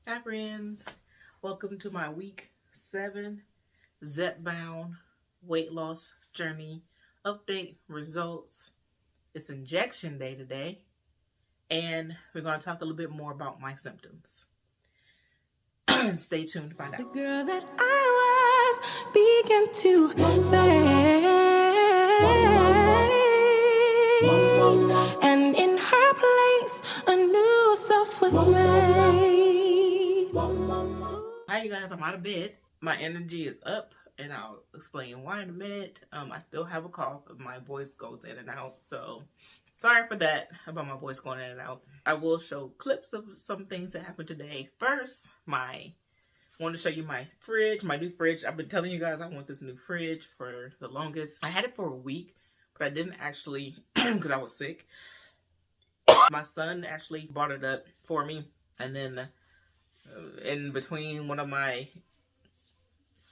Hi friends, welcome to my week 7 Zepbound weight loss journey update results. It's injection day today, and we're going to talk a little bit more about my symptoms. Stay tuned to find out. The girl that I was began to fade, and in her place a new self was made. Hi you guys, I'm out of bed. My energy is up, and I'll explain why in a minute. I still have a cough. My voice goes in and out, so sorry for that, about my voice going in and out. I will show clips of some things that happened today. First, I want to show you my fridge, my new fridge. I've been telling you guys I want this new fridge for the longest. I had it for a week, but I didn't actually, because I was sick. My son actually bought it up for me, and then in between one of my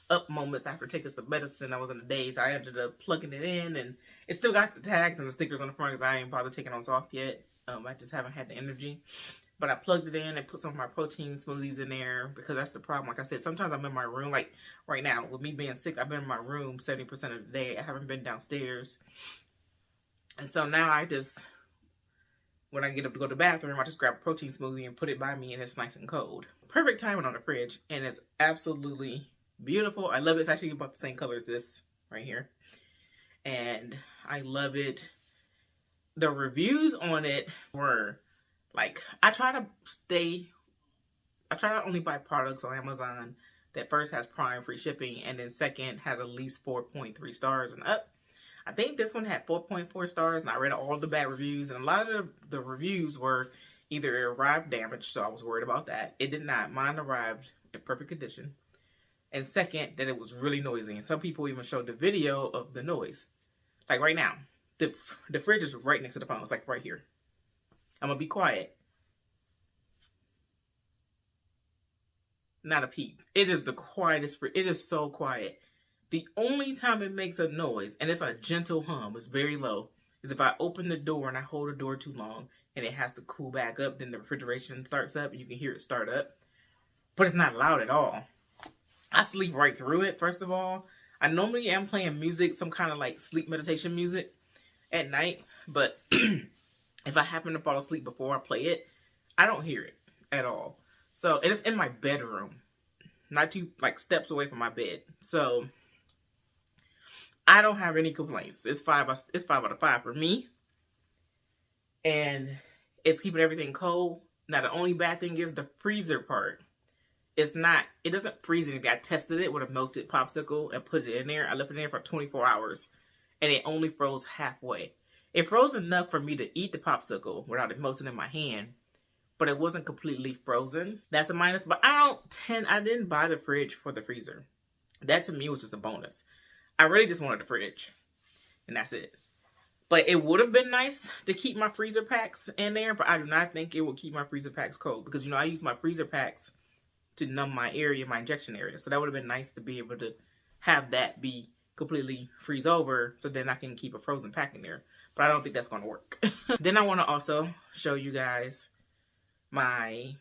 up moments after taking some medicine, I was in a daze. I ended up plugging it in, and it still got the tags and the stickers on the front because I ain't bothered taking those off yet. I just haven't had the energy. But I plugged it in and put some of my protein smoothies in there because that's the problem. Like I said, sometimes I'm in my room. Like right now, with me being sick, I've been in my room 70% of the day. I haven't been downstairs. And so now I just, when I get up to go to the bathroom, I just grab a protein smoothie and put it by me, and it's nice and cold. Perfect timing on the fridge, and it's absolutely beautiful. I love it. It's actually about the same color as this right here. And I love it. The reviews on it were like, I try to only buy products on Amazon that first has Prime free shipping and then second has at least 4.3 stars and up. I think this one had 4.4 stars, and I read all the bad reviews, and a lot of the reviews were either it arrived damaged, so I was worried about that. It did not. Mine arrived in perfect condition. And second, that it was really noisy. And some people even showed the video of the noise. Like right now, the fridge is right next to the phone. It's like right here. I'm going to be quiet. Not a peep. It is the quietest fridge. It is so quiet. The only time it makes a noise, and it's a gentle hum, it's very low, is if I open the door and I hold the door too long and it has to cool back up, then the refrigeration starts up and you can hear it start up. But it's not loud at all. I sleep right through it, first of all. I normally am playing music, some kind of like sleep meditation music at night. But if I happen to fall asleep before I play it, I don't hear it at all. So it is in my bedroom, not two like steps away from my bed. So I don't have any complaints. It's 5 out of 5 for me. And it's keeping everything cold. Now the only bad thing is the freezer part. It doesn't freeze anything. I tested it with a melted popsicle and put it in there. I left it in there for 24 hours and it only froze halfway. It froze enough for me to eat the popsicle without it melting in my hand, but it wasn't completely frozen. That's a minus, but I didn't buy the fridge for the freezer. That to me was just a bonus. I really just wanted the fridge and that's it. But it would have been nice to keep my freezer packs in there, but I do not think it will keep my freezer packs cold because, I use my freezer packs to numb my area, my injection area. So that would have been nice to be able to have that be completely freeze over so then I can keep a frozen pack in there. But I don't think that's going to work. Then I want to also show you guys my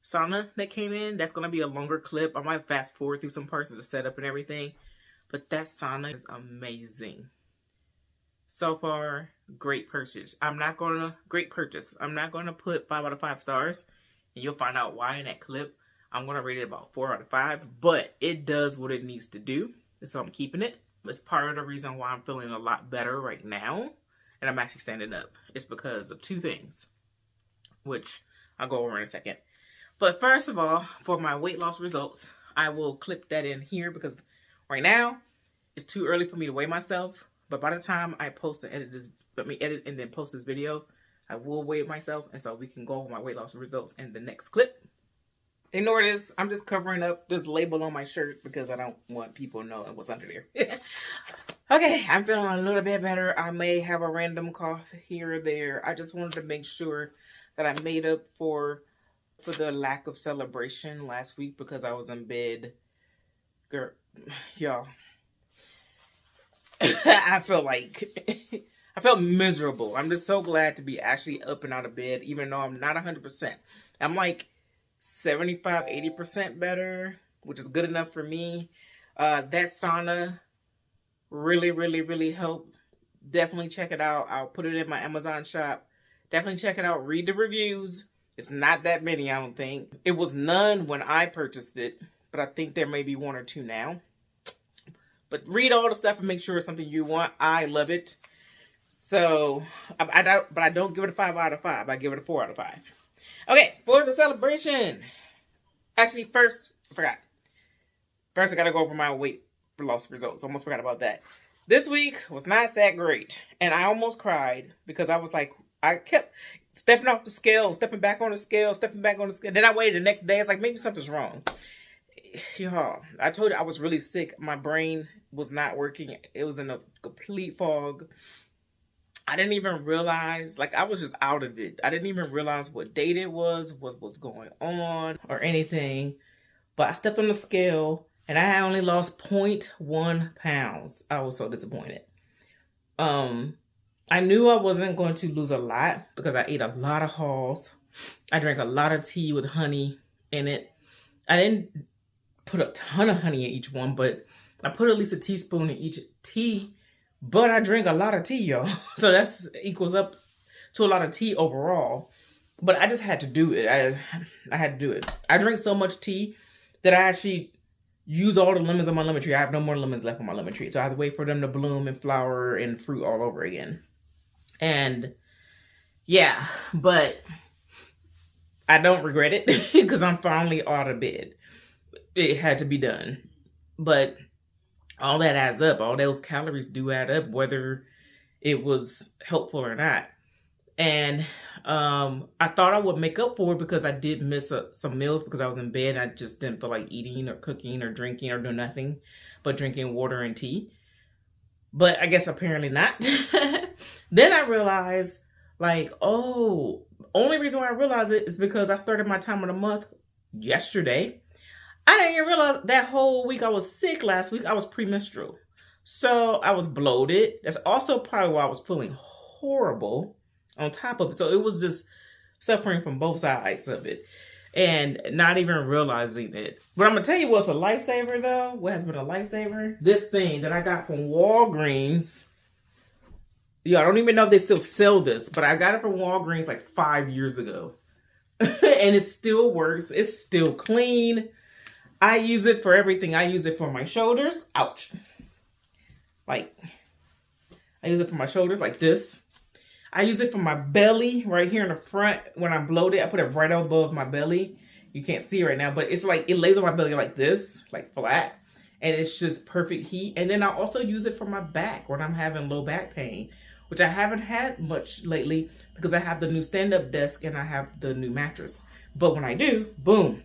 sauna that came in. That's going to be a longer clip. I might fast forward through some parts of the setup and everything. But that sauna is amazing. So far, great purchase. I'm not going to put 5 out of 5 stars. And you'll find out why in that clip. I'm going to rate it about 4 out of 5. But it does what it needs to do. And so I'm keeping it. It's part of the reason why I'm feeling a lot better right now. And I'm actually standing up. It's because of 2 things. Which I'll go over in a second. But first of all, for my weight loss results, I will clip that in here. Because right now, it's too early for me to weigh myself. But by the time I post and edit and then post this video, I will weigh myself, and so we can go over my weight loss results in the next clip. Ignore this. I'm just covering up this label on my shirt because I don't want people knowing what's under there. Okay, I'm feeling a little bit better. I may have a random cough here or there. I just wanted to make sure that I made up for the lack of celebration last week because I was in bed. Girl, y'all. I felt miserable. I'm just so glad to be actually up and out of bed, even though I'm not 100%. I'm like 75-80% better, which is good enough for me. That sauna really helped. Definitely check it out. I'll put it in my Amazon shop. Definitely check it out. Read the reviews. It's not that many, I don't think. It was none when I purchased it, but I think there may be 1 or 2 now. But read all the stuff and make sure it's something you want. I love it. So, I don't give it a 5 out of 5. I give it a 4 out of 5. Okay, for the celebration. Actually, first, I forgot. First, I got to go over my weight loss results. Almost forgot about that. This week was not that great. And I almost cried because I was like, I kept stepping off the scale, stepping back on the scale, stepping back on the scale. Then I waited the next day. It's like, maybe something's wrong. Y'all, I told you I was really sick. My brain was not working. It was in a complete fog. I didn't even realize, like, I was just out of it. I didn't even realize what date it was, what was going on, or anything. But I stepped on the scale, and I only lost 0.1 pounds. I was so disappointed. I knew I wasn't going to lose a lot because I ate a lot of Halls. I drank a lot of tea with honey in it. I didn't put a ton of honey in each one, but I put at least a teaspoon in each tea. But I drink a lot of tea, y'all. So that's equals up to a lot of tea overall. But I just had to do it. I had to do it. I drink so much tea that I actually use all the lemons on my lemon tree. I have no more lemons left on my lemon tree. So I have to wait for them to bloom and flower and fruit all over again. And yeah, but I don't regret it because I'm finally out of bed. It had to be done. But all that adds up. All those calories do add up, whether it was helpful or not. And I thought I would make up for it because I did miss some meals because I was in bed. I just didn't feel like eating or cooking or drinking or doing nothing but drinking water and tea. But I guess apparently not. Then I realized, like, oh, only reason why I realized it is because I started my time of the month yesterday. I didn't even realize that whole week I was sick last week. I was premenstrual. So I was bloated. That's also probably why I was feeling horrible on top of it. So it was just suffering from both sides of it and not even realizing it. But I'm going to tell you what's a lifesaver, though. What has been a lifesaver? This thing that I got from Walgreens. Yeah, I don't even know if they still sell this, but I got it from Walgreens like 5 years ago. And it still works. It's still clean. I use it for everything. I use it for my shoulders. Ouch. Like, I use it for my shoulders like this. I use it for my belly right here in the front. When I'm bloated, I put it right above my belly. You can't see it right now, but it's like, it lays on my belly like this, like flat. And it's just perfect heat. And then I also use it for my back when I'm having low back pain, which I haven't had much lately because I have the new stand-up desk and I have the new mattress. But when I do, boom.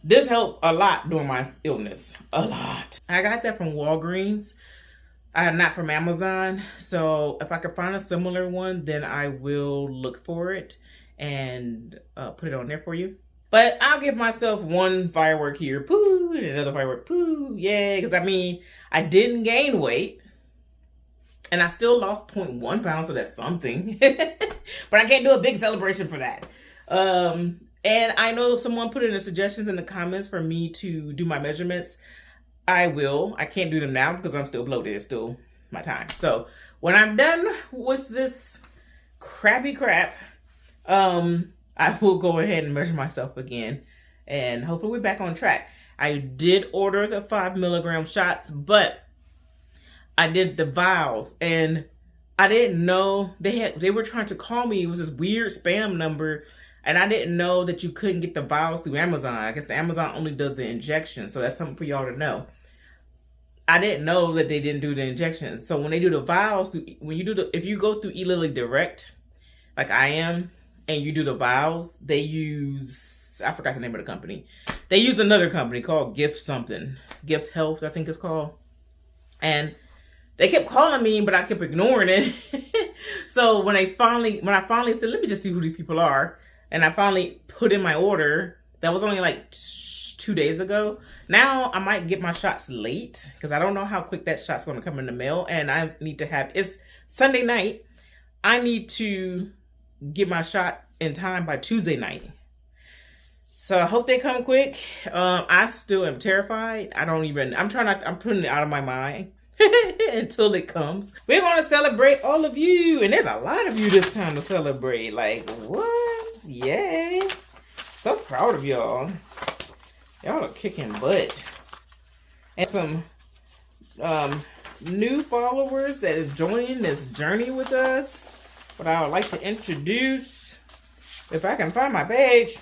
This helped a lot during my illness. A lot. I got that from Walgreens. Not from Amazon. So if I could find a similar one, then I will look for it and put it on there for you. But I'll give myself one firework here. Poo. And another firework. Poo. Yeah. Because I mean, I didn't gain weight. And I still lost 0.1 pounds. So that's something. But I can't do a big celebration for that. And I know if someone put in the suggestions in the comments for me to do my measurements, I will. I can't do them now because I'm still bloated. It's still my time. So when I'm done with this crappy crap, I will go ahead and measure myself again. And hopefully we're back on track. I did order the 5 milligram shots, but I did the vials. And I didn't know they were trying to call me. It was this weird spam number. And I didn't know that you couldn't get the vials through Amazon. I guess the Amazon only does the injection. So that's something for y'all to know. I didn't know that they didn't do the injections. So when they do the vials, if you go through Lily Direct, like I am, and you do the vials, they use, I forgot the name of the company. They use another company called Gift something. Gift Health, I think it's called. And they kept calling me, but I kept ignoring it. So when I finally said, let me just see who these people are. And I finally put in my order. That was only like 2 days ago. Now I might get my shots late because I don't know how quick that shot's going to come in the mail. And I need to have, it's Sunday night. I need to get my shot in time by Tuesday night. So I hope they come quick. I still am terrified. I'm putting it out of my mind until it comes. We're going to celebrate all of you. And there's a lot of you this time to celebrate. Like, what? Yay. So proud of y'all. Y'all are kicking butt. And some new followers that are joining this journey with us. But I would like to introduce, if I can find my page.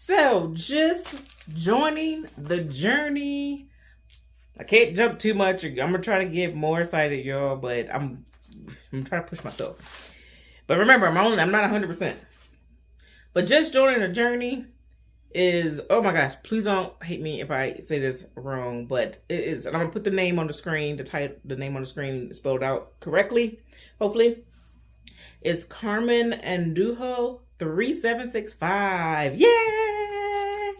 So, just joining the journey. I can't jump too much. I'm going to try to get more excited, y'all, but I'm trying to push myself. But remember, I'm not 100%. But just joining the journey is, oh my gosh, please don't hate me if I say this wrong, but it is, and I'm going to put the name on the screen, the name on the screen spelled out correctly, hopefully. It's Carmen Andujo 3765. Yay!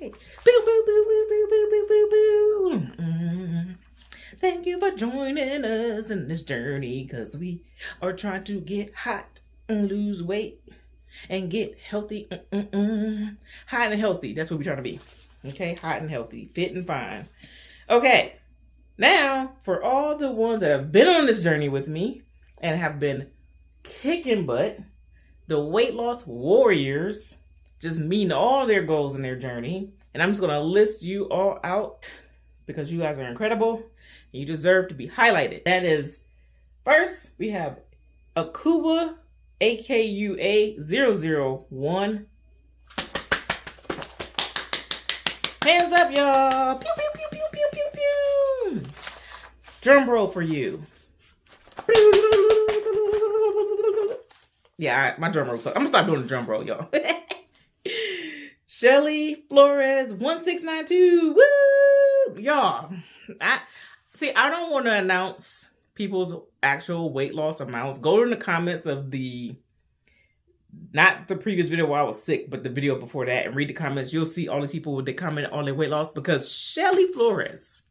Boo, boo, boo, boo, boo, boo, boo, boo, boo. Thank you for joining us in this journey, because we are trying to get hot and lose weight and get healthy. Hot and healthy. That's what we're trying to be. Okay? Hot and healthy. Fit and fine. Okay. Now, for all the ones that have been on this journey with me and have been kicking butt, the weight loss warriors, just meeting all their goals in their journey. And I'm just going to list you all out because you guys are incredible and you deserve to be highlighted. That is, first, we have Akuba, AKUA 001. Hands up, y'all. Pew, pew, pew, pew, pew, pew, pew. Drum roll for you. Yeah, my drum roll. So I'm going to stop doing the drum roll, y'all. Shelly Flores 1692. Woo! Y'all, I don't want to announce people's actual weight loss amounts. Go in the comments of not the previous video where I was sick, but the video before that, and read the comments. You'll see all the people that comment on their weight loss, because Shelly Flores,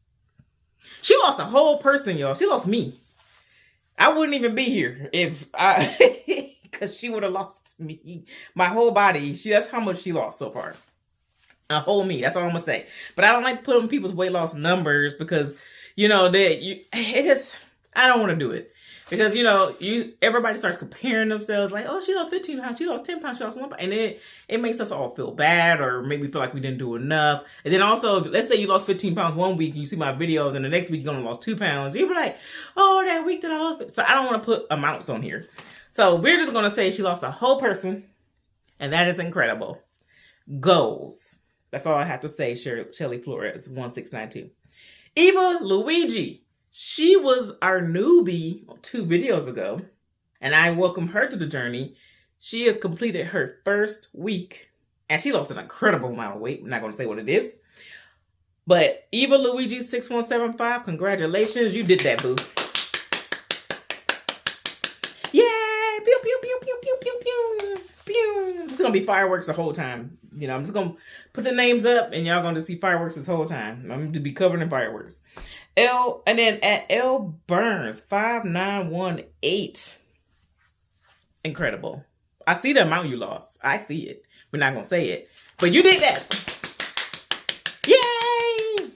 she lost a whole person, y'all. She lost me. I wouldn't even be here if I... because she would have lost me, my whole body. That's how much she lost so far. A whole me. That's all I'm gonna say. But I don't like to put on people's weight loss numbers because, I don't want to do it. Because, everybody starts comparing themselves like, oh, she lost 15 pounds, she lost 10 pounds, she lost 1 pound. And then it makes us all feel bad or maybe feel like we didn't do enough. And then also, let's say you lost 15 pounds one week and you see my videos and the next week you only lost 2 pounds. You'll be like, oh, that week that I lost. So I don't want to put amounts on here. So we're just going to say she lost a whole person. And that is incredible. Goals. That's all I have to say, Shelly Flores 1692. Eva Luigi. She was our newbie 2 videos ago, and I welcome her to the journey. She has completed her first week, and she lost an incredible amount of weight. I'm not going to say what it is. But Eva Luigi 6175, congratulations. You did that, boo. Yay! Pew, pew, pew, pew, pew, pew, pew, pew. It's going to be fireworks the whole time. I'm just going to put the names up, and y'all going to see fireworks this whole time. I'm going to be covered in fireworks. And then at L Burns 5918. Incredible. I see the amount you lost. I see it. We're not going to say it. But you did that. Yay!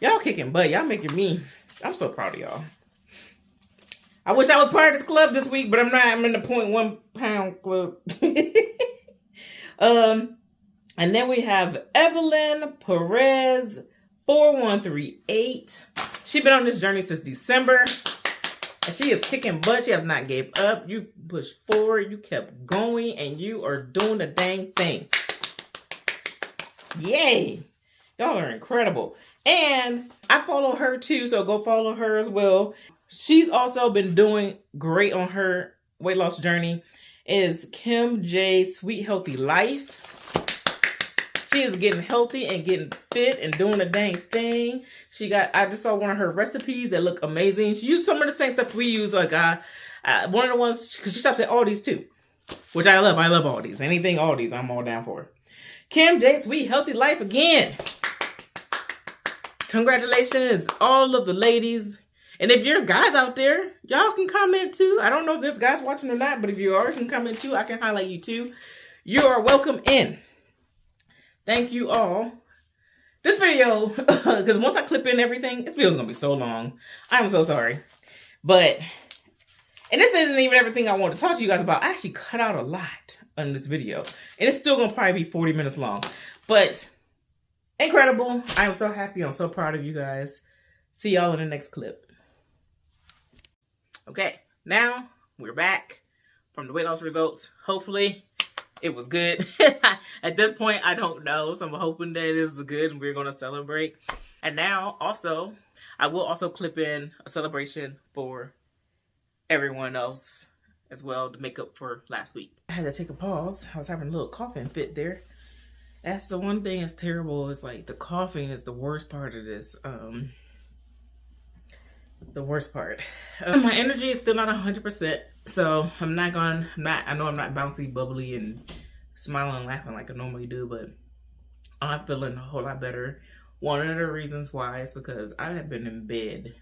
Y'all kicking butt. Y'all making me. I'm so proud of y'all. I wish I was part of this club this week, but I'm not. I'm in the 0.1 pound club. And then we have Evelyn Perez 4138. She's been on this journey since December. And she is kicking butt. She has not gave up. You pushed forward. You kept going. And you are doing the dang thing. Yay. Y'all are incredible. And I follow her too. So go follow her as well. She's also been doing great on her weight loss journey. It is Kim J. Sweet Healthy Life. She is getting healthy and getting fit and doing the dang thing. I just saw one of her recipes that look amazing. She used some of the same stuff we use. Like one of the ones, because she stops at Aldi's too, which I love. I love Aldi's. Anything Aldi's, I'm all down for. Kim J. Sweet Healthy Life again. Congratulations, all of the ladies. And if you're guys out there, y'all can comment too. I don't know if there's guys watching or not, but if you are, you can comment too. I can highlight you too. You are welcome in. Thank you all. This video, because once I clip in everything, this video is going to be so long. I'm so sorry. But, and this isn't even everything I want to talk to you guys about. I actually cut out a lot on this video. And it's still going to probably be 40 minutes long. But, incredible. I am so happy. I'm so proud of you guys. See y'all in the next clip. Okay, now we're back from the weight loss results. Hopefully it was good. At this point, I don't know. So I'm hoping that it is good and we're going to celebrate. And now also, I will also clip in a celebration for everyone else as well to make up for last week. I had to take a pause. I was having a little coughing fit there. That's the one thing that's terrible, is like the coughing is the worst part of this. The worst part. My energy is still not 100%, so I know I'm not bouncy, bubbly, and smiling and laughing like I normally do, but I'm feeling a whole lot better. One of the reasons why is because I have been in bed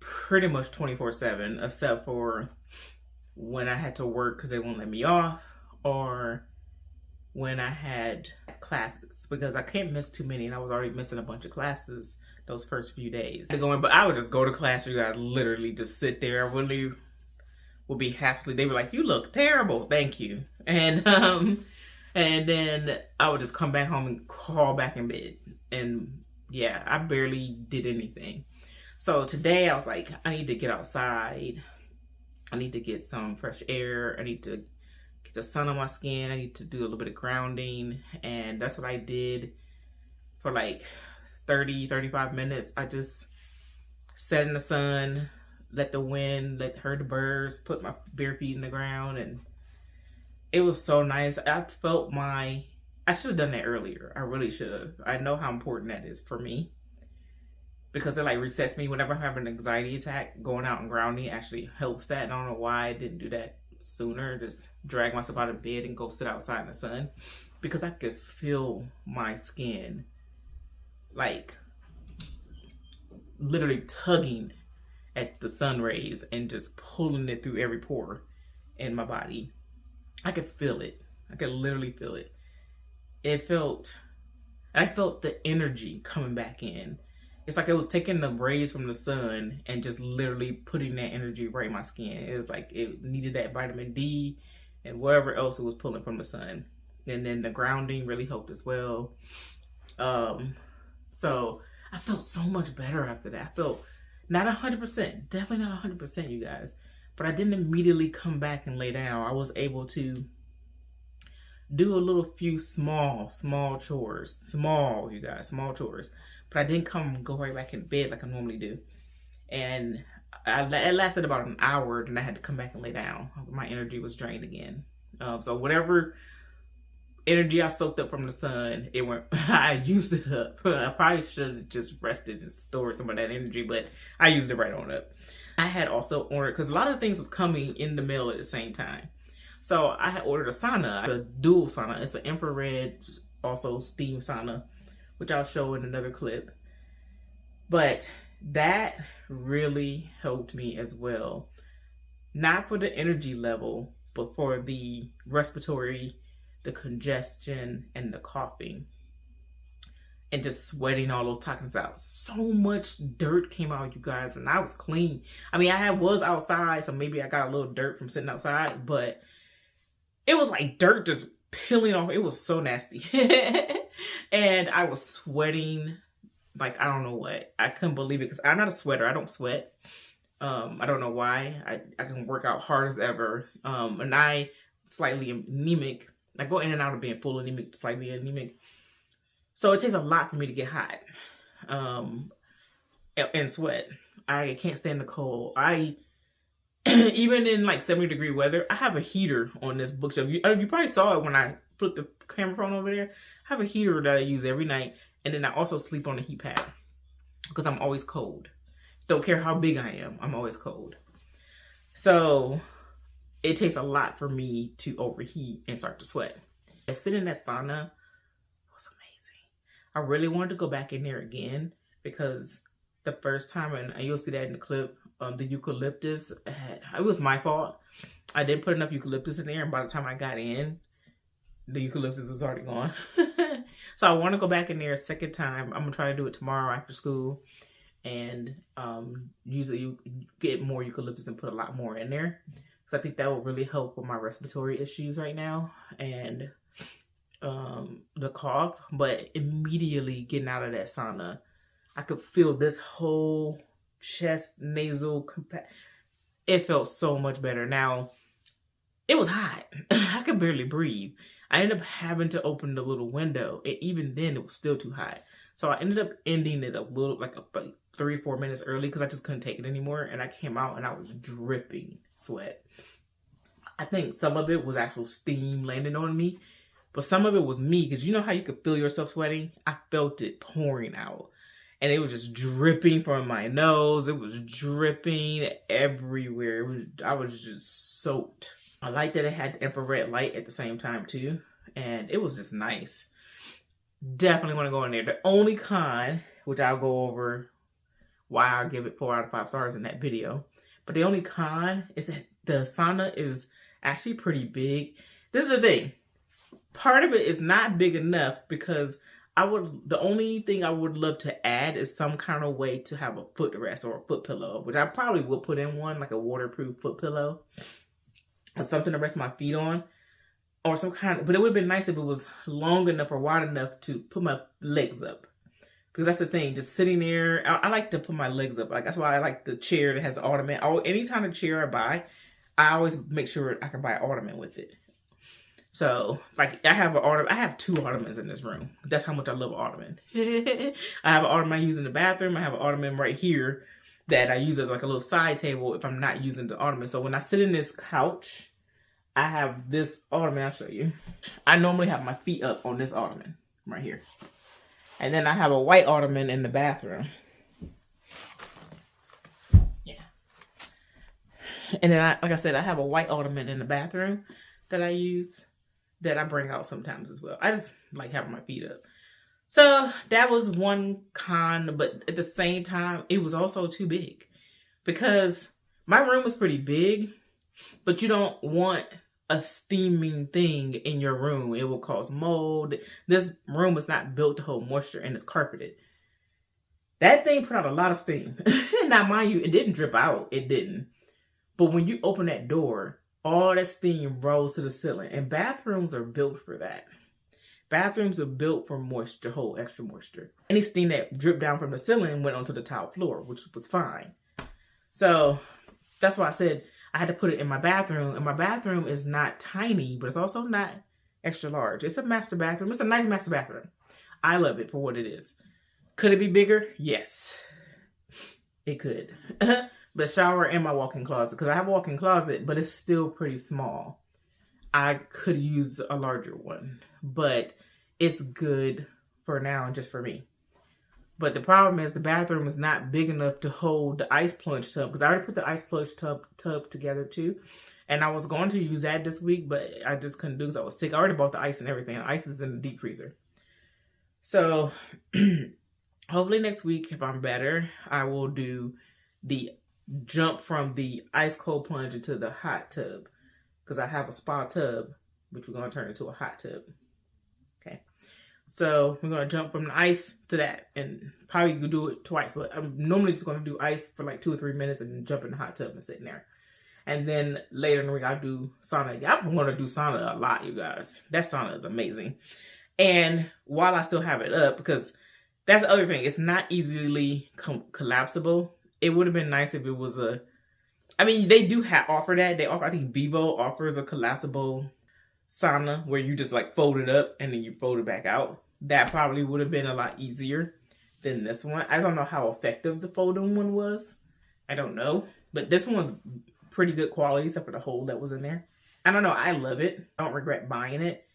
pretty much 24/7, except for when I had to work because they won't let me off, or when I had classes, because I can't miss too many, and I was already missing a bunch of classes those first few days. But I would just go to class, you guys, literally just sit there. I really would be half asleep. They were like, "You look terrible, thank you," and then I would just come back home and crawl back in bed, and yeah, I barely did anything. So today I was like, I need to get outside. I need to get some fresh air. I need to get the sun on my skin. I need to do a little bit of grounding. And that's what I did for like 30-35 minutes. I just sat in the sun, let the wind, heard the birds, put my bare feet in the ground, and it was so nice. I should have done that earlier. I really should have. I know how important that is for me, because it like resets me whenever I have an anxiety attack. Going out and grounding actually helps that. And I don't know why I didn't do that sooner. Just drag myself out of bed and go sit outside in the sun, because I could feel my skin like literally tugging at the sun rays and just pulling it through every pore in my body. I could feel it. I could literally feel it. I felt the energy coming back in. It's like it was taking the rays from the sun and just literally putting that energy right in my skin. It was like it needed that vitamin D and whatever else it was pulling from the sun. And then the grounding really helped as well. So I felt so much better after that. I felt not 100%, definitely not 100%, you guys. But I didn't immediately come back and lay down. I was able to do a few small chores. Small, you guys, small chores. But I didn't go right back in bed like I normally do. And it lasted about an hour, then I had to come back and lay down. My energy was drained again. So whatever energy I soaked up from the sun, I used it up. I probably should have just rested and stored some of that energy, but I used it right on up. I had also ordered, because a lot of things was coming in the mail at the same time. So I had ordered a sauna, a dual sauna. It's an infrared, also steam sauna, which I'll show in another clip. But that really helped me as well. Not for the energy level, but for the respiratory, the congestion, and the coughing. And just sweating all those toxins out. So much dirt came out, you guys, and I was clean. I mean, I was outside, so maybe I got a little dirt from sitting outside, but it was like dirt just peeling off. It was so nasty. And I was sweating like I don't know what. I couldn't believe it, because I'm not a sweater. I don't sweat. I don't know why. I can work out hard as ever. And I slightly anemic. I go in and out of being full anemic, slightly anemic. So it takes a lot for me to get hot and sweat. I can't stand the cold. Even in like 70-degree weather, I have a heater on this bookshelf. You probably saw it when I put the camera phone over there. I have a heater that I use every night. And then I also sleep on a heat pad, because I'm always cold. Don't care how big I am, I'm always cold. So it takes a lot for me to overheat and start to sweat. And sitting in that sauna was amazing. I really wanted to go back in there again, because the first time, and you'll see that in the clip, the eucalyptus, it was my fault. I didn't put enough eucalyptus in there, and by the time I got in, the eucalyptus was already gone. So I want to go back in there a second time. I'm gonna try to do it tomorrow after school, and usually you get more eucalyptus and put a lot more in there, because I think that will really help with my respiratory issues right now and the cough. But immediately getting out of that sauna, I could feel this whole chest, nasal, it felt so much better. Now, it was hot. I could barely breathe. I ended up having to open the little window, and even then it was still too hot. So I ended up ending it a little, like 3 or 4 minutes early, because I just couldn't take it anymore. And I came out and I was dripping sweat. I think some of it was actual steam landing on me, but some of it was me, because you know how you could feel yourself sweating? I felt it pouring out. And it was just dripping from my nose. It was dripping everywhere. I was just soaked. I like that it had the infrared light at the same time too. And it was just nice. Definitely want to go in there. The only con, which I'll go over why I give it 4 out of 5 stars in that video. But the only con is that the sauna is actually pretty big. This is the thing. Part of it is not big enough, because the only thing I would love to add is some kind of way to have a footrest or a foot pillow, which I probably will put in one, like a waterproof foot pillow or something to rest my feet on, or some kind of, but it would have been nice if it was long enough or wide enough to put my legs up, because that's the thing, just sitting there, I like to put my legs up. Like, that's why I like the chair that has the ottoman. Anytime a chair I buy, I always make sure I can buy an ottoman with it. So, like, I have 2 ottomans in this room. That's how much I love an ottoman. I have an ottoman I use in the bathroom. I have an ottoman right here that I use as like a little side table if I'm not using the ottoman. So when I sit in this couch, I have this ottoman. I'll show you. I normally have my feet up on this ottoman right here. And then I have a white ottoman in the bathroom. Yeah. And then, like I said, I have a white ottoman in the bathroom that I use, that I bring out sometimes as well. I just like having my feet up. So that was one con, but at the same time, it was also too big, because my room is pretty big, but you don't want a steaming thing in your room. It will cause mold. This room is not built to hold moisture, and it's carpeted. That thing put out a lot of steam. Now, mind you, it didn't drip out. It didn't. But when you open that door, all that steam rose to the ceiling, and bathrooms are built for that. Bathrooms are built for moisture, to hold extra moisture. Any steam that dripped down from the ceiling went onto the tile floor, which was fine. So that's why I said I had to put it in my bathroom, and my bathroom is not tiny, but it's also not extra large. It's a master bathroom. It's a nice master bathroom. I love it for what it is. Could it be bigger? Yes, it could. The shower and my walk-in closet, because I have a walk-in closet, but it's still pretty small. I could use a larger one, but it's good for now and just for me. But the problem is the bathroom is not big enough to hold the ice plunge tub, because I already put the ice plunge tub together too. And I was going to use that this week, but I just couldn't do it because I was sick. I already bought the ice and everything. The ice is in the deep freezer. So hopefully next week, if I'm better, I will do the jump from the ice cold plunge into the hot tub, because I have a spa tub, which we're going to turn into a hot tub. Okay. So we're going to jump from the ice to that, and probably could do it twice, but I'm normally just going to do ice for like 2 or 3 minutes and then jump in the hot tub and sit in there. And then later in the week, I'll do sauna again. I'm going to do sauna a lot, you guys. That sauna is amazing. And while I still have it up, because that's the other thing, it's not easily collapsible. It would have been nice if it was they do offer that. I think Vivo offers a collapsible sauna where you just like fold it up and then you fold it back out. That probably would have been a lot easier than this one. I don't know how effective the folding one was. I don't know. But this one was pretty good quality, except for the hole that was in there. I don't know. I love it. I don't regret buying it.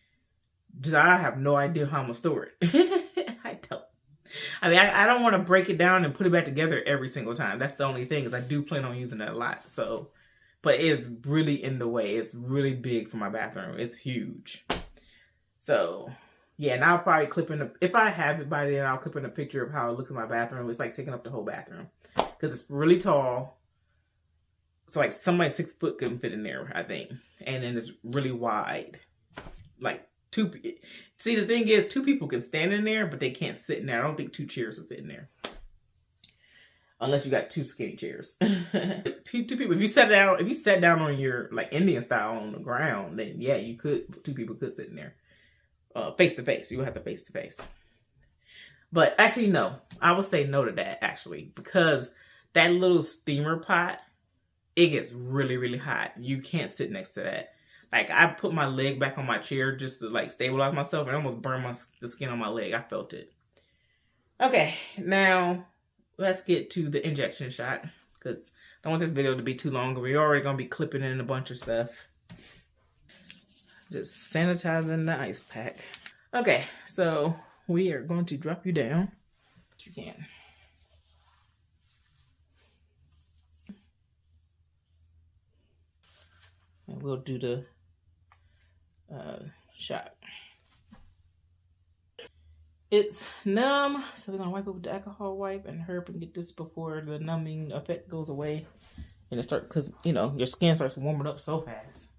Just I have no idea how I'm going to store it. I don't. I don't want to break it down and put it back together every single time. That's the only thing, is I do plan on using it a lot. So, but it's really in the way. It's really big for my bathroom. It's huge. So, yeah, and I'll probably clip in if I have it by then, I'll clip in a picture of how it looks in my bathroom. It's like taking up the whole bathroom, because it's really tall. So like somebody 6 foot couldn't fit in there, I think. And then it's really wide, like See, the thing is, 2 people can stand in there, but they can't sit in there. I don't think 2 chairs would fit in there. Unless you got 2 skinny chairs. 2 people, if you sat down on your, like, Indian style on the ground, then yeah, 2 people could sit in there. Face to face. You would have to face to face. But actually, no. I would say no to that, actually. Because that little steamer pot, it gets really, really hot. You can't sit next to that. Like, I put my leg back on my chair just to, like, stabilize myself, and I almost burned the skin on my leg. I felt it. Okay, now let's get to the injection shot, because I don't want this video to be too long. We're already going to be clipping in a bunch of stuff. Just sanitizing the ice pack. Okay, so we are going to drop you down. If you can. And we'll do the shot. It's numb, so we're gonna wipe it with the alcohol wipe and hurry up and get this before the numbing effect goes away. And it starts, because you know your skin starts warming up so fast.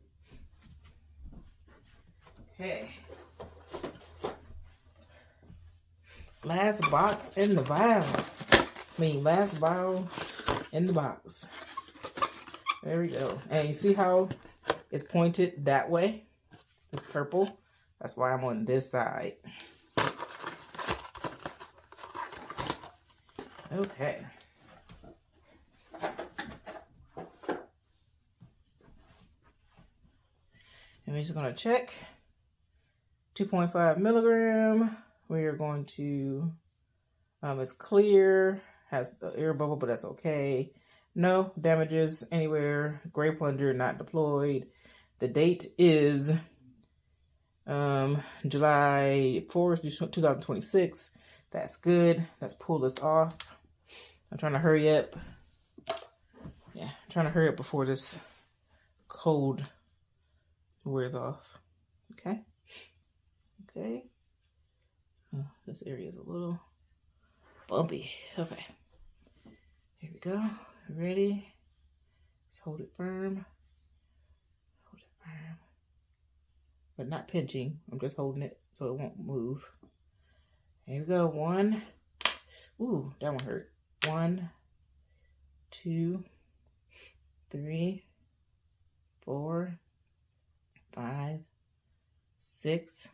Okay. Last box in the vial. Last vial in the box. There we go. And you see how it's pointed that way? It's purple. That's why I'm on this side. Okay. And we're just going to check. 2.5 milligram. We are going to, it's clear, has the air bubble, but that's okay. No damages anywhere. Gray plunger not deployed. The date is July 4th, 2026. That's good. Let's pull this off. I'm trying to hurry up. Yeah, I'm trying to hurry up before this cold wears off. Okay. Okay. Oh, this area is a little bumpy. Okay. Here we go. Ready? Let's hold it firm. Hold it firm. But not pinching. I'm just holding it so it won't move. Here we go. 1. Ooh, that one hurt. 1, 2, 3, 4, 5, 6,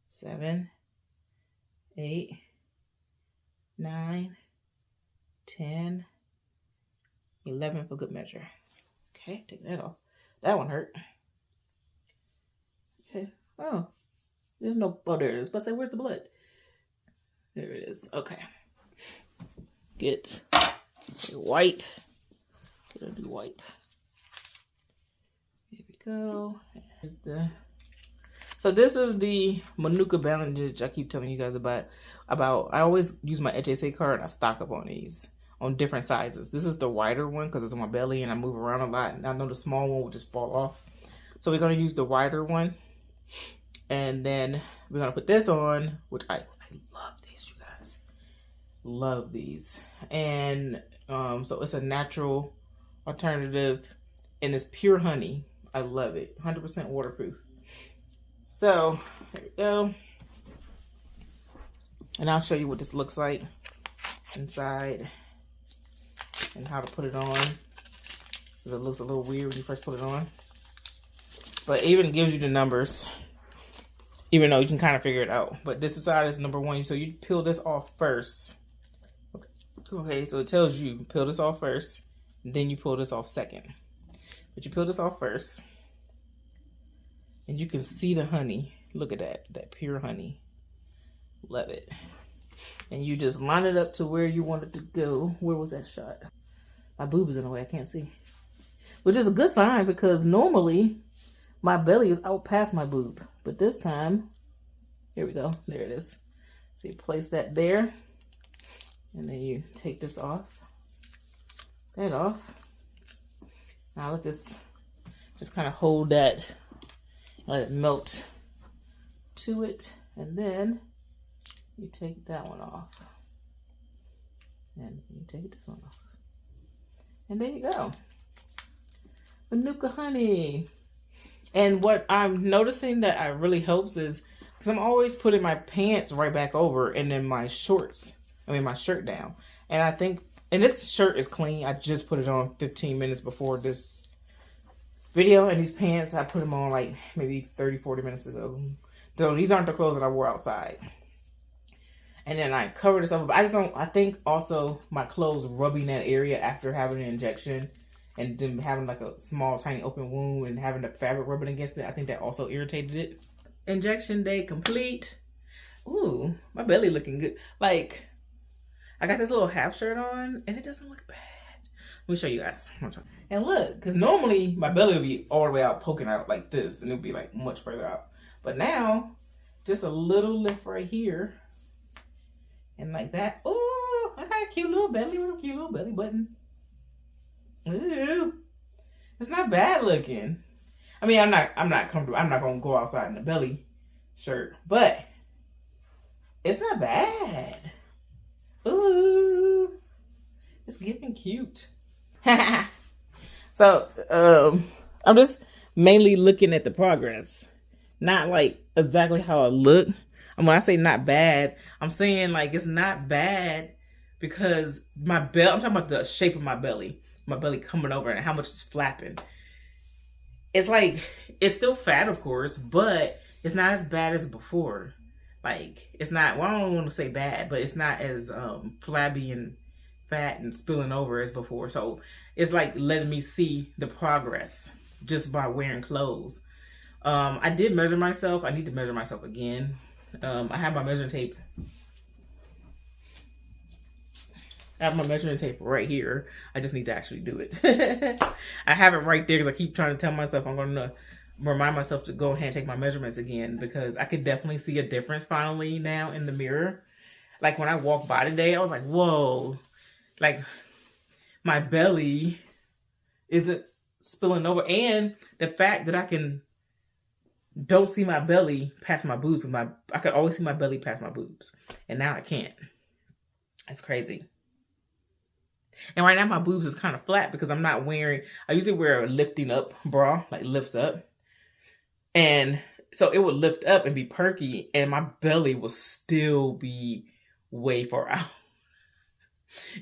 7, 8, 9, 10, 11 for good measure. Okay, take that off. That one hurt. Okay. Oh, there's no. Oh, there it is. But say, where's the blood? There it is. Okay. Get a wipe. Get a new wipe. Here we go. Here's the. So this is the Manuka bandage I keep telling you guys about. I always use my HSA card and I stock up on these on different sizes. This is the wider one because it's on my belly and I move around a lot. And I know the small one will just fall off. So we're going to use the wider one. And then we're going to put this on, which I love these, you guys. Love these. And so it's a natural alternative and it's pure honey. I love it. 100% waterproof. So, there we go. And I'll show you what this looks like inside and how to put it on. Because it looks a little weird when you first put it on. But it even gives you the numbers. Even though you can kind of figure it out. But this side is number 1. So you peel this off first. Okay, so it tells you peel this off first. And then you pull this off second. But you peel this off first. And you can see the honey. Look at that. That pure honey. Love it. And you just line it up to where you want it to go. Where was that shot? My boob is in the way. I can't see. Which is a good sign because normally my belly is out past my boob. But this time, here we go. There it is. So you place that there. And then you take this off. That off. Now let this just kind of hold that. Let it melt to it. And then you take that one off. And you take this one off. And there you go. Manuka honey. And what I'm noticing that I really helps is because I'm always putting my pants right back over and then my my shirt down. And I think, and this shirt is clean. I just put it on 15 minutes before this video. And these pants, I put them on like maybe 30, 40 minutes ago. So these aren't the clothes that I wore outside. And then I covered this up. But I think also my clothes rubbing that area after having an injection and then having like a small tiny open wound and having the fabric rubbing against it, I think that also irritated it. Injection day complete. Ooh, my belly looking good. Like, I got this little half shirt on and it doesn't look bad. Let me show you guys. And look, because normally my belly would be all the way out, poking out like this, and it would be like much further out. But now, just a little lift right here. And like that. Ooh, I got a cute little belly with a cute little belly button. Ooh, it's not bad looking. I mean, I'm not comfortable. I'm not gonna go outside in a belly shirt, but it's not bad. Ooh, it's getting cute. So, I'm just mainly looking at the progress, not like exactly how I look. And when I say not bad, I'm saying like it's not bad because my belly. I'm talking about the shape of my belly coming over and how much it's flapping. It's like, it's still fat, of course, but it's not as bad as before. Like, it's not, well, I don't want to say bad, but it's not as flabby and fat and spilling over as before. So it's like letting me see the progress just by wearing clothes. I did measure myself. I need to measure myself again. I have my measuring tape. I have my measuring tape right here. I just need to actually do it. I have it right there because I keep trying to tell myself I'm going to remind myself to go ahead and take my measurements again, because I could definitely see a difference finally now in the mirror. Like when I walked by today, I was like, whoa, like my belly isn't spilling over. And the fact that I don't see my belly past my boobs. I could always see my belly past my boobs. And now I can't. It's crazy. And right now my boobs is kind of flat because I'm not wearing, I usually wear a lifting up bra, like lifts up. And so it would lift up and be perky and my belly will still be way far out.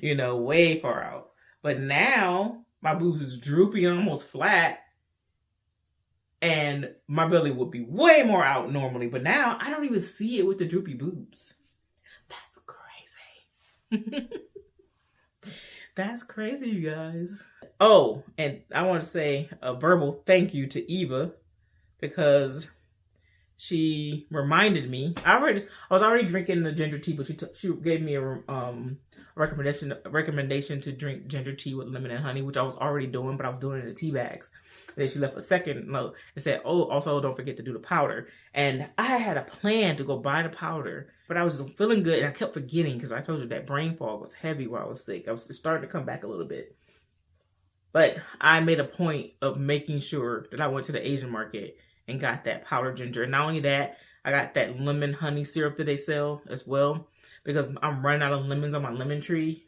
You know, way far out. But now my boobs is droopy and almost flat. And my belly would be way more out normally. But now I don't even see it with the droopy boobs. That's crazy. That's crazy, you guys. Oh, and I want to say a verbal thank you to Eva because she reminded me. I was already drinking the ginger tea, but she gave me a recommendation to drink ginger tea with lemon and honey, which I was already doing, but I was doing it in the tea bags. And then she left a second note and said, "Oh, also don't forget to do the powder." And I had a plan to go buy the powder, but I was feeling good and I kept forgetting because I told you that brain fog was heavy while I was sick. I was starting to come back a little bit. But I made a point of making sure that I went to the Asian market and got that powdered ginger. And not only that, I got that lemon honey syrup that they sell as well, because I'm running out of lemons on my lemon tree.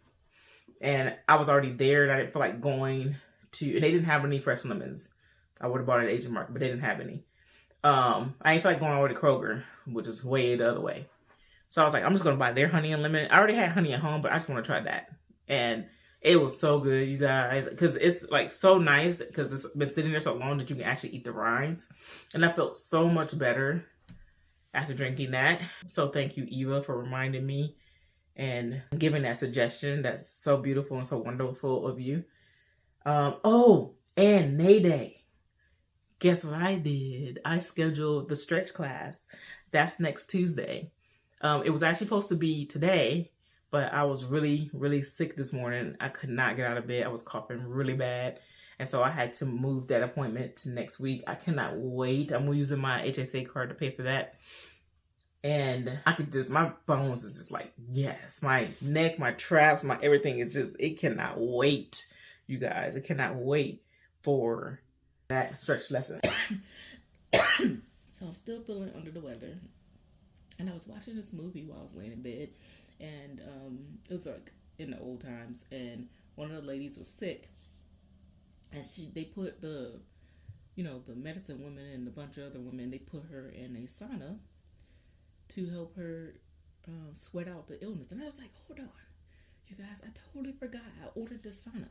And I was already there and I didn't feel like going to, and they didn't have any fresh lemons. I would have bought it at Asian market, but they didn't have any. I didn't feel like going over to Kroger, which is way the other way. So I was like, I'm just going to buy their honey and lemon. I already had honey at home, but I just want to try that. And it was so good, you guys, because it's like so nice because it's been sitting there so long that you can actually eat the rinds. And I felt so much better after drinking that. So thank you, Eva, for reminding me and giving that suggestion. That's so beautiful and so wonderful of you. Oh, and May Day. Guess what I did? I scheduled the stretch class. That's next Tuesday. It was actually supposed to be today, but I was really, really sick this morning. I could not get out of bed. I was coughing really bad. And so I had to move that appointment to next week. I cannot wait. I'm using my HSA card to pay for that. And I could just, my bones is just like, yes. My neck, my traps, my everything is just, it cannot wait, you guys. It cannot wait for that stretch lesson. So I'm still feeling under the weather. And I was watching this movie while I was laying in bed. And it was like in the old times. And one of the ladies was sick. And they put the you know, the medicine woman and a bunch of other women, they put her in a sauna to help her sweat out the illness. And I was like, hold on, you guys, I totally forgot I ordered this sauna.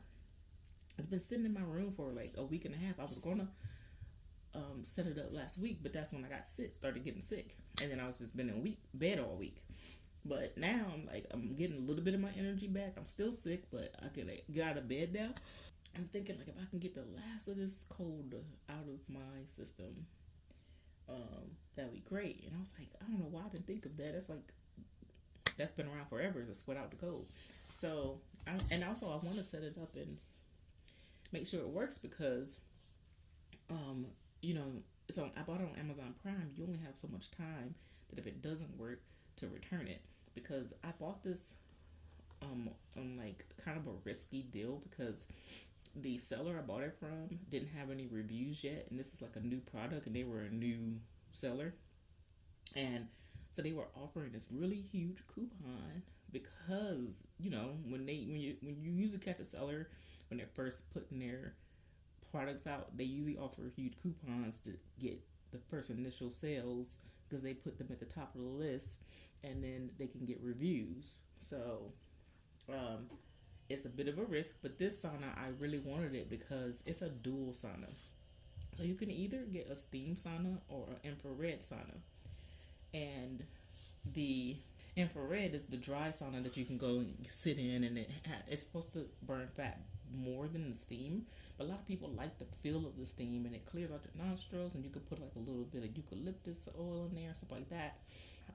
It's been sitting in my room for like a week and a half. I was gonna set it up last week, but that's when I got sick, started getting sick, and then I was just been in bed all week. But now I'm getting a little bit of my energy back. I'm still sick, but I can get out of bed now. I'm thinking like if I can get the last of this cold out of my system, that'd be great. And I was like, I don't know why I didn't think of that. That's been around forever to sweat out the cold. So I want to set it up and make sure it works because, you know, so I bought it on Amazon Prime. You only have so much time that if it doesn't work to return it, because I bought this on like kind of a risky deal because the seller I bought it from didn't have any reviews yet, and this is like a new product, and they were a new seller, and so they were offering this really huge coupon because, you know, when you usually catch a seller when they're first putting their products out, they usually offer huge coupons to get the first initial sales because they put them at the top of the list, and then they can get reviews. So it's a bit of a risk, but this sauna, I really wanted it because it's a dual sauna. So you can either get a steam sauna or an infrared sauna. And the infrared is the dry sauna that you can go and sit in, and it's supposed to burn fat more than the steam. But a lot of people like the feel of the steam, and it clears out your nostrils, and you could put like a little bit of eucalyptus oil in there, stuff like that.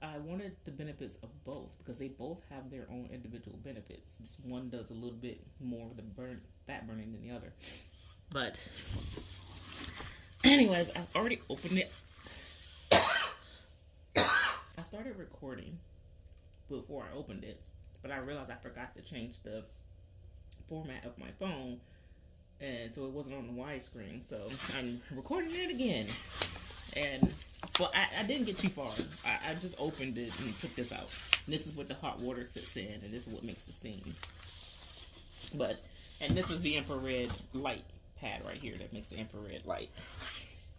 I wanted the benefits of both because they both have their own individual benefits. Just one does a little bit more of the fat burning than the other. But anyways, I've already opened it. I started recording before I opened it, but I realized I forgot to change the format of my phone, and so it wasn't on the widescreen. So I'm recording it again, and well, I didn't get too far. I just opened it and took this out. And this is what the hot water sits in, and this is what makes the steam. And this is the infrared light pad right here that makes the infrared light.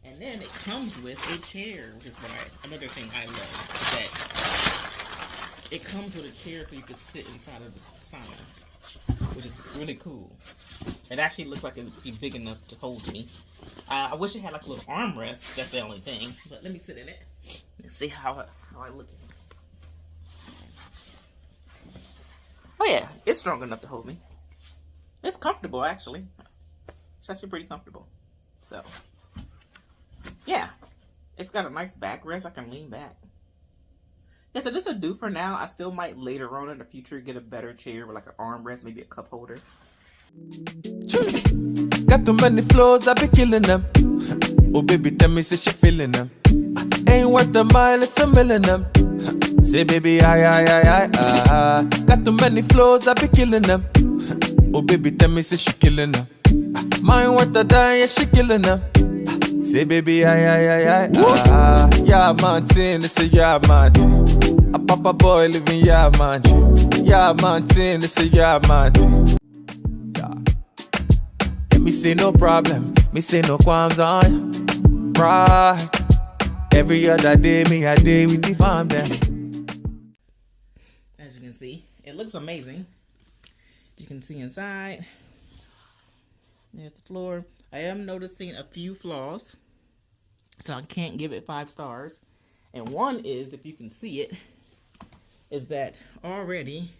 And then it comes with a chair, which is another thing I love. Is that it comes with a chair so you can sit inside of the sauna, which is really cool. It actually looks like it'd be big enough to hold me. I wish it had like a little armrest. That's the only thing. But let me sit in it and see how I look in it. Oh yeah, it's strong enough to hold me. It's comfortable actually. It's actually pretty comfortable. So yeah, it's got a nice backrest. I can lean back. Yeah, so this will do for now. I still might later on in the future get a better chair with like an armrest, maybe a cup holder. Got too many flows, I be killing them. Oh baby, tell me say she feeling them. Ain't worth a mile, it's a million them. Say baby, I. Got too many flows, I be killing them. Oh baby, tell me say she killing them. Mine worth a dime, yeah she killing them. Say baby, I. Yeah, Martin, it's a yeah, Martin. A papa boy living yeah, Martin. Yeah, Martin, it's a yeah, Martin. Me say no problem, me say no qualms on right. Every other day, me a day with the farm then. As you can see, it looks amazing. You can see inside. There's the floor. I am noticing a few flaws, so I can't give it 5 stars. And one is, if you can see it, is that already,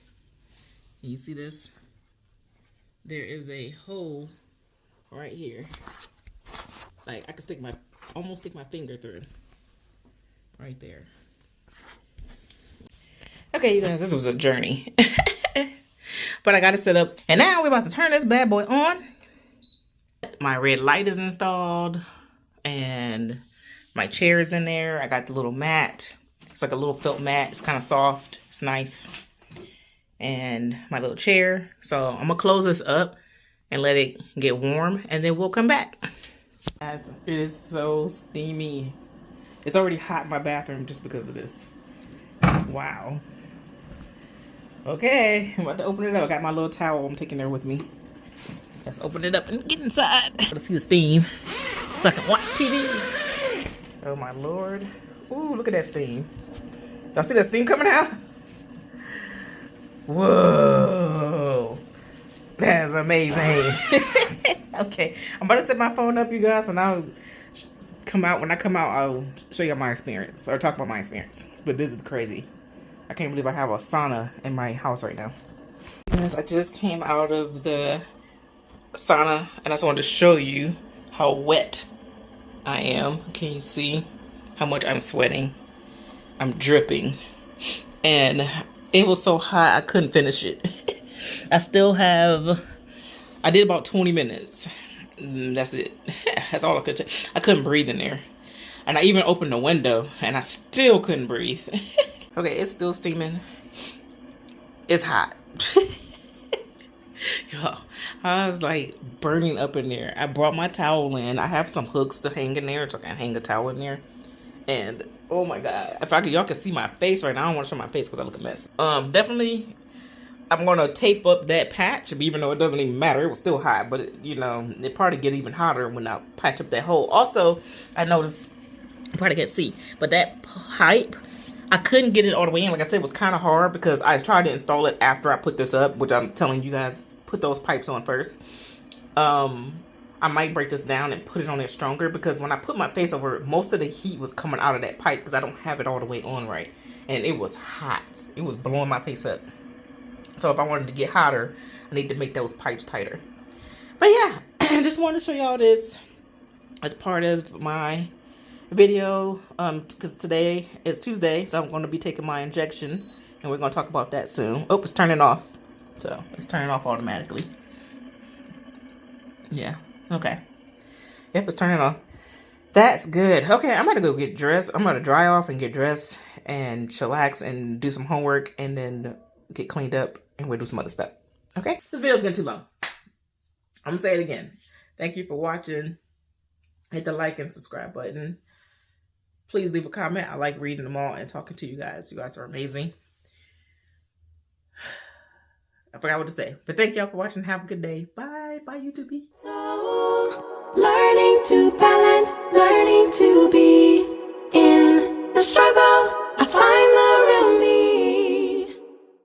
you see this? There is a hole right here. Like I could almost stick my finger through. Right there. Okay, you guys, this was a journey. But I got it set up. And now we're about to turn this bad boy on. My red light is installed. And my chair is in there. I got the little mat. It's like a little felt mat. It's kind of soft. It's nice. And my little chair. So I'm going to close this up and let it get warm, and then we'll come back. It is so steamy. It's already hot in my bathroom just because of this. Wow. Okay, I'm about to open it up. I got my little towel I'm taking there with me. Let's open it up and get inside. Let's see the steam so I can watch. TV. Oh my Lord. Ooh, look at that steam. Y'all see that steam coming out? Whoa. That's amazing. Okay, I'm about to set my phone up, you guys, and I'll come out. When I come out, I'll show you my experience or talk about my experience. But this is crazy. I can't believe I have a sauna in my house right now. Guys, I just came out of the sauna, and I just wanted to show you how wet I am. Can you see how much I'm sweating? I'm dripping, and it was so hot I couldn't finish it. I did about 20 minutes. That's it. That's all I could take. I couldn't breathe in there. And I even opened the window and I still couldn't breathe. Okay, it's still steaming. It's hot. Yo, I was like burning up in there. I brought my towel in. I have some hooks to hang in there so I can hang a towel in there. And oh my God, y'all can see my face right now. I don't want to show my face because I look a mess. Definitely, I'm gonna tape up that patch, even though it doesn't even matter. It was still hot, but it probably get even hotter when I patch up that hole. Also, I noticed, you probably can't see, but that pipe, I couldn't get it all the way in. Like I said, it was kind of hard because I tried to install it after I put this up, which I'm telling you guys, put those pipes on first. I might break this down and put it on there stronger because when I put my face over it, most of the heat was coming out of that pipe because I don't have it all the way on right. And it was hot. It was blowing my face up. So if I wanted to get hotter, I need to make those pipes tighter. But yeah, I just wanted to show y'all this as part of my video. Because today is Tuesday, so I'm going to be taking my injection. And we're going to talk about that soon. Oh, it's turning off. So it's turning off automatically. Yeah, okay. Yep, it's turning off. That's good. Okay, I'm going to go get dressed. I'm going to dry off and get dressed and chillax and do some homework and then get cleaned up and we'll do some other stuff. Okay? This video's getting too long. I'm gonna say it again. Thank you for watching. Hit the like and subscribe button. Please leave a comment. I like reading them all and talking to you guys. You guys are amazing. I forgot what to say. But thank y'all for watching. Have a good day. Bye. Bye, YouTube.